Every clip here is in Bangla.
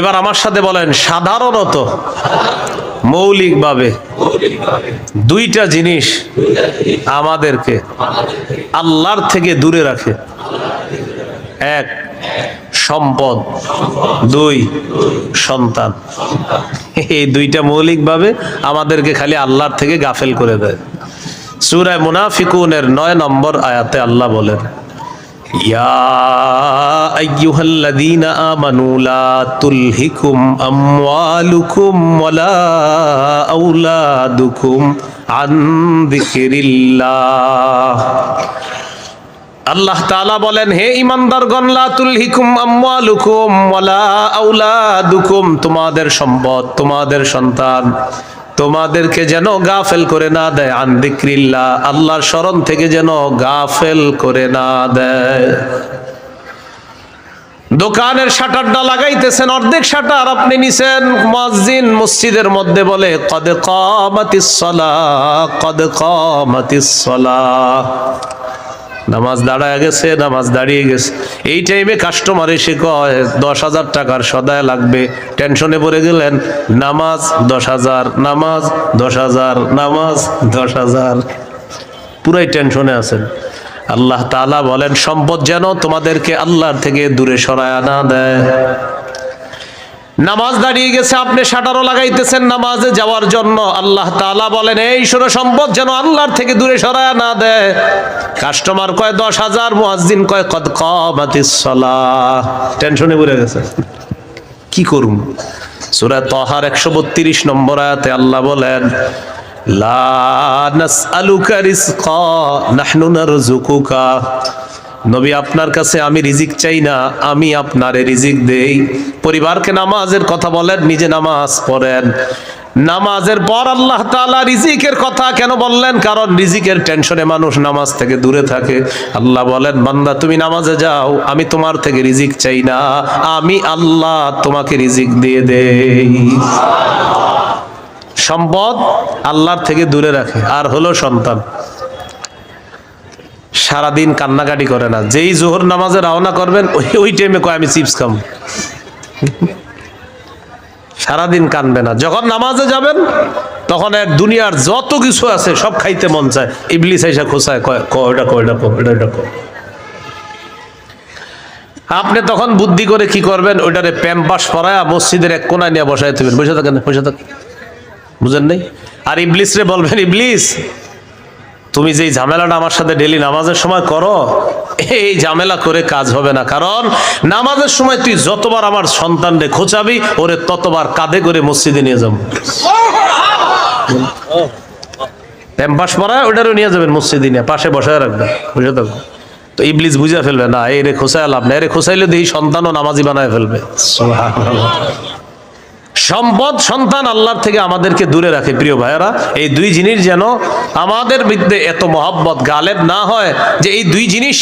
এবার আমার সাথে বলেন, সাধারণত মৌলিকভাবে দুইটা জিনিস আমাদেরকে আল্লাহর থেকে দূরে রাখে। এক, সম্পদ। দুই, সন্তান। এই দুইটা মৌলিকভাবে আমাদেরকে খালি আল্লাহর থেকে গাফেল করে দেয়। সূরা মুনাফিকুনের 9 নম্বর আয়াতে আল্লাহ বলেন, ইয়া আইয়ুহাল্লাযীনা আমানু লা তুলহিকুম আমওয়ালুকুম ওয়ালা আওলাদুকুম আন যিকরিল্লাহ। আল্লাহ তাআলা বলেন, হে ঈমানদারগণ, লা তুলহিকুম আমওয়ালুকুম ওয়ালা আওলাদুকুম, তোমাদের সম্পদ, তোমাদের সন্তান তোমাদেরকে যেন গাফেল করে না দেয়, আন যিকরিল্লাহ, আল্লাহর স্মরণ থেকে যেন গাফেল করে না দেয়। দোকানের শাটারটা লাগাইতেছেন, অর্ধেক শাটার আপনি নিছেন, মুয়াজ্জিন মসজিদের মধ্যে বলে কদ কামাতিস সালাহ, কদ কামাতিস সালাহ, নামাজ দাঁড়ায় গেছে, নামাজ দাঁড়িয়ে গেছে। এই টাইমে কাস্টমার এসে কয় 10,000 টাকার সদায় লাগবে, টেনশনে পড়ে গেলেন, নামাজ 10,000, নামাজ 10,000, নামাজ 10,000, পুরাই টেনশনে আছেন। আল্লাহ তাআলা বলেন, সম্পদ যেন তোমাদেরকে আল্লাহর থেকে দূরে সরায় না দেয়। নামাজ দাঁড়িয়ে গেছে, আপনি শাটারও লাগাইতেছেন নামাজে যাওয়ার জন্য, আল্লাহ তাআলা বলেন, এই শোনো, সম্পদ যেন আল্লাহর থেকে দূরে সরায় না দেয়। কাস্টমার কয় 10,000, মুয়াজ্জিন কয় কদ কামাতিস সালাহ, টেনশনে পড়ে গেছে, কি করুন? সূরা তাহার 132 নম্বর আয়াতে আল্লাহ বলেন, লা নাসআলুকা রিজকা নাহনু নারযুকুকা, নবী আপনার কাছে আমি রিজিক চাই না, আমি আপনারে রিজিক দেই। পরিবারকে নামাজের কথা বলেন, নিজে নামাজ পড়েন। নামাজের পর আল্লাহ তাআলা রিজিকের কথা কেন বললেন? কারণ রিজিকের টেনশনে মানুষ নামাজ থেকে দূরে থাকে। আল্লাহ বলেন, বান্দা তুমি নামাজে যাও, আমি তোমার থেকে রিজিক চাই না, আমি আল্লাহ তোমাকে রিজিক দিয়ে দেই। সম্পদ আল্লাহর থেকে দূরে রাখে। আর হলো সন্তান, সারাদিন কান্নাকাটি করে না, যেই জোহর নামাজে রওনা করবেন ওই টাইমে কয় আমি চিপস খাম, সারাদিন কানবে না। যখন নামাজে যাবেন তখন এক দুনিয়ার যত কিছু আছে সব খাইতে মন চায়, ইবলিস আইসা খোঁচায়, কয় ওটা কয়, এটা কয়, এটা কয়। আপনি তখন বুদ্ধি করে কি করবেন, ওইটারে প্যাম্পাস পরায়া মসজিদের এক কোনায় নিয়ে বসাই দেবেন, বসে থাকেন, বসে থাকেন, বুঝেন নাই? আর ইবলিস রে বলবেন, ইবলিস তুমি যেই ঝামেলাটা আমার সাথে ডেলি নামাজের সময় করো, এই ঝামেলা করে কাজ হবে না। কারণ নামাজের সময় তুই যতবার আমার সন্তানরে খোঁচাবি, ওরে ততবার কাঁধে করে মসজিদে নিয়ে যাবো, প্যাম্পাস পরায় ওটারও নিয়ে যাবেন মসজিদে, নিয়ে পাশে বসায় রাখবেন, বুঝে থাকবো। তো ইবলিস বুঝে ফেলবে, না এরে খোঁচায় লাভ না, এরে খোঁচাইলে দেখি সন্তানও নামাজি বানায় ফেলবে। সম্পদ, সন্তান আল্লাহর থেকে আমাদেরকে দূরে রাখে। প্রিয় ভাইয়েরা, এই দুই জিনিস যেন আমাদের মধ্যে এত মহব্বত গালেব না হয় যে এই দুই জিনিস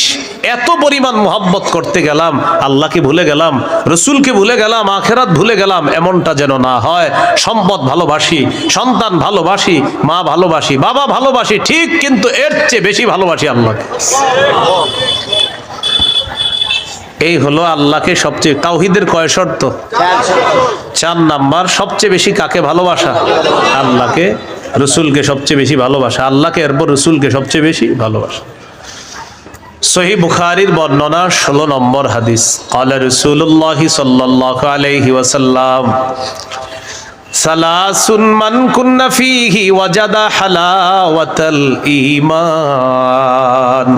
এত পরিমাণ মহব্বত করতে গেলাম, আল্লাহকে ভুলে গেলাম, রসুলকে ভুলে গেলাম, আখেরাত ভুলে গেলাম, এমনটা যেন না হয়। সম্পদ ভালোবাসি, সন্তান ভালোবাসি, মা ভালোবাসি, বাবা ভালোবাসি, ঠিক, কিন্তু এর চেয়ে বেশি ভালোবাসি আল্লাহকে। এই হলো আল্লাহকে সবচেয়ে, তাওহীদের কয় শর্ত? 4 নাম্বার। সবচেয়ে বেশি কাকে ভালোবাসা? আল্লাহকে, রসুলকে সবচেয়ে বেশি ভালোবাসা, আল্লাহকে এরপর রসুলকে সবচেয়ে বেশি ভালোবাসা। সহিহ বুখারীর বর্ণনা 16 নম্বর হাদিস, ক্বালা রাসূলুল্লাহ সাল্লাল্লাহু আলাইহি ওয়াসাল্লাম, সালাসুন মান কুন্না ফীহি ওয়াজাদা হালাওয়াতাল ঈমান।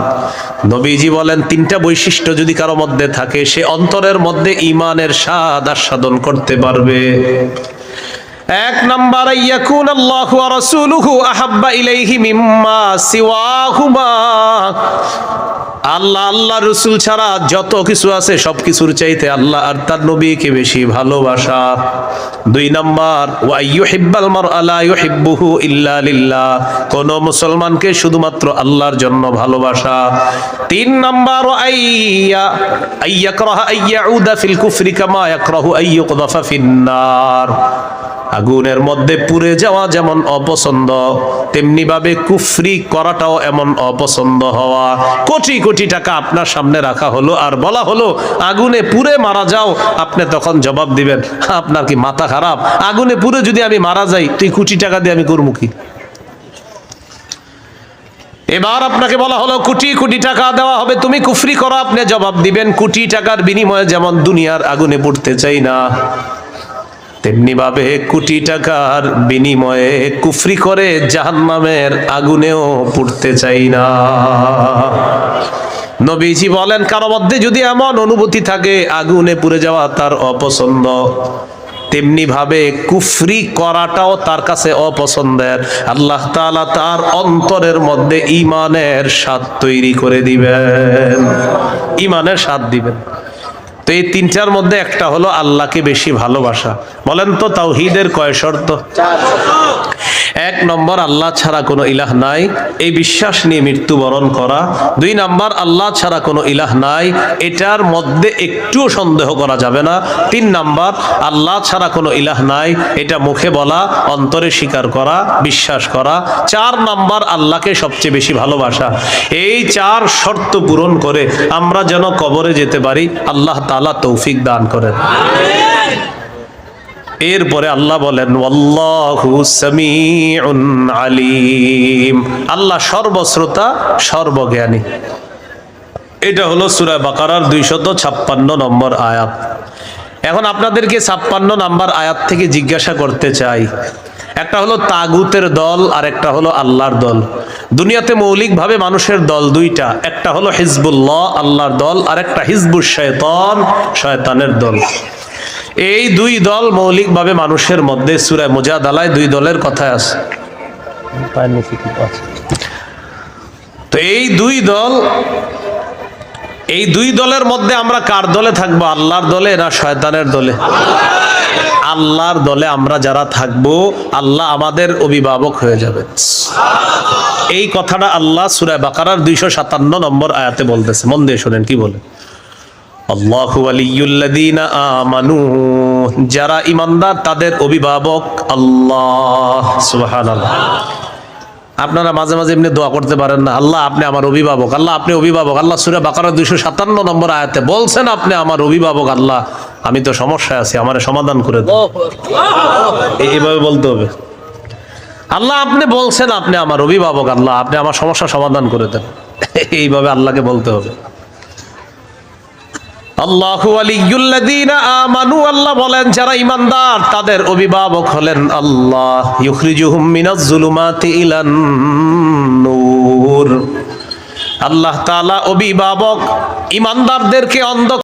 নবীজি বলেন, 3টা বৈশিষ্ট্য যদি কারো মধ্যে থাকে, সে অন্তরের মধ্যে ঈমানের স্বাদ আস্বাদন করতে পারবে। 1 নাম্বার, ইয়াকুন আল্লাহু ওয়া রাসূলুহু আহাব্বা ইলাইহি মিম্মা সিওয়াহুমা, আল্লাহ, আল্লাহ রসুল ছাড়া যত কিছু আছে সবকিছুর চাইতে আল্লাহ আর তার নবীকে বেশি ভালোবাসা। 2 নাম্বার, ওয়া ইউহিব্বাল মারআ লা ইউহিব্বুহু ইল্লা লিল্লাহ, কোন মুসলমানকে শুধুমাত্র আল্লাহর জন্য ভালোবাসা। 3 নাম্বার, আইয়াকরাহা আইয়াউদা ফিল কুফরি কামা ইয়াকরাহু আইয়ুকযাফা ফিন্নার, আগুনের মধ্যে পুড়ে যাওয়া যেমন অপছন্দ, তেমনি ভাবে কুফরি করাটাও এমন অপছন্দ হওয়া। কোটি কোটি কোটি টাকা আপনার সামনে রাখা হলো আর বলা হলো আগুনে পুড়ে মারা যাও, আপনি তখন জবাব দিবেন আপনার কি মাথা খারাপ? আগুনে পুড়ে যদি আমি মারা যাই তুই কোটি টাকা দিয়ে আমি করবো কি? এবার আপনাকে বলা হলো কোটি কোটি টাকা দেওয়া হবে, তুমি কুফরি করো, আপনি জবাব দিবেন কোটি টাকার বিনিময়ে যেমন দুনিয়ার আগুনে পুড়তে চাই না, তেমনি ভাবে কোটি টাকার বিনিময়ে কুফরি করে জাহান্নামের আগুনেও পুড়তে চাই না। নবীজি বলেন কারো মধ্যে যদি এমন অনুভূতি থাকে আগুনে পুড়ে যাওয়া তার অপছন্দ, তেমনি ভাবে কুফরি করাটাও তার কাছে অপছন্দের, আল্লাহ তাআলা তার অন্তরের মধ্যে ঈমানের স্বাদ তৈরি করে দিবেন, ঈমানের স্বাদ দিবেন। তো এই তিনটার মধ্যে একটা হলো আল্লাহকে বেশি ভালোবাসা। বলেন তো তাওহীদের কয় শর্ত? এক নম্বর আল্লাহ ছাড়া কোনো ইলাহ নাই, এই বিশ্বাস নিয়ে মৃত্যুবরণ করা। দুই নম্বর আল্লাহ ছাড়া কোনো ইলাহ নাই, এটার মধ্যে একটুও সন্দেহ করা যাবে না। তিন নম্বর আল্লাহ ছাড়া কোনো ইলাহ নাই, এটা মুখে বলা, অন্তরে স্বীকার করা, বিশ্বাস করা। চার নম্বর আল্লাহকে সবচেয়ে বেশি ভালোবাসা। এই চার শর্ত পূরণ করে আমরা যেন কবরে যেতে পারি, আল্লাহ তাআলা তৌফিক দান করেন। এরপরে আল্লাহ বলেন ওয়াল্লাহু সামিউন আলিম, আল্লাহ সর্বশ্রোতা সর্বজ্ঞানী। এটা হলো সূরা বাকারার 256 নম্বর আয়াত। এখন আপনাদেরকে 56 নম্বর আয়াত থেকে জিজ্ঞাসা করতে চাই, একটা হলো তাগুতের দল আর একটা হলো আল্লাহর দল। দুনিয়াতে মৌলিকভাবে মানুষের দল দুইটা, একটা হলো হিজবুল্লাহ আল্লাহর দল, আর একটা হিজবুশ শয়তান শয়তানের দল। এই দুই দল মৌলিকভাবে মানুষের মধ্যে সূরা মুজাদালায় দুই দলের কথা আছে। তো এই দুই দলের মধ্যে আমরা কার দলে থাকবো? আল্লাহর দলে না শয়তানের দলে? আল্লাহর দলে আমরা যারা থাকবো আল্লাহ আমাদের অভিভাবক হয়ে যাবে। এই কথাটা আল্লাহ সূরা বাকারার 257 নম্বর আয়াতে বলতেছে, মন দিয়ে শুনেন কি বলে। আল্লাহু ওয়ালিয়ুল্লাযীনা আমানু, যারা ঈমানদার তাদের অভিভাবক আল্লাহ। সুবহানাল্লাহ। আপনারা মাঝে মাঝে এমনি দোয়া করতে পারেন না, আল্লাহ আপনি আমার অভিভাবক, আল্লাহ আপনি অভিভাবক। আল্লাহ সূরা বাকারা 257 নম্বর আয়াতে বলছেন আপনি আমার অভিভাবক, আল্লাহ আমি তো সমস্যায় আছি, আমারে সমাধান করে দেন। এইভাবে বলতে হবে, আল্লাহ আপনি বলছেন আপনি আমার অভিভাবক, আল্লাহ আপনি আমার সমস্যা সমাধান করে দেন, এইভাবে আল্লাহকে বলতে হবে। আল্লাহু ওয়ালিয়ুল্লাযীনা আমানু, আল্লাহ বলেন যারা ঈমানদার তাদের অভিভাবক হলেন আল্লাহ। ইউখরিজুহুম মিনাজ যুলুমাতি ইলান নূর, আল্লাহ তাআলা অভিভাবক ঈমানদারদেরকে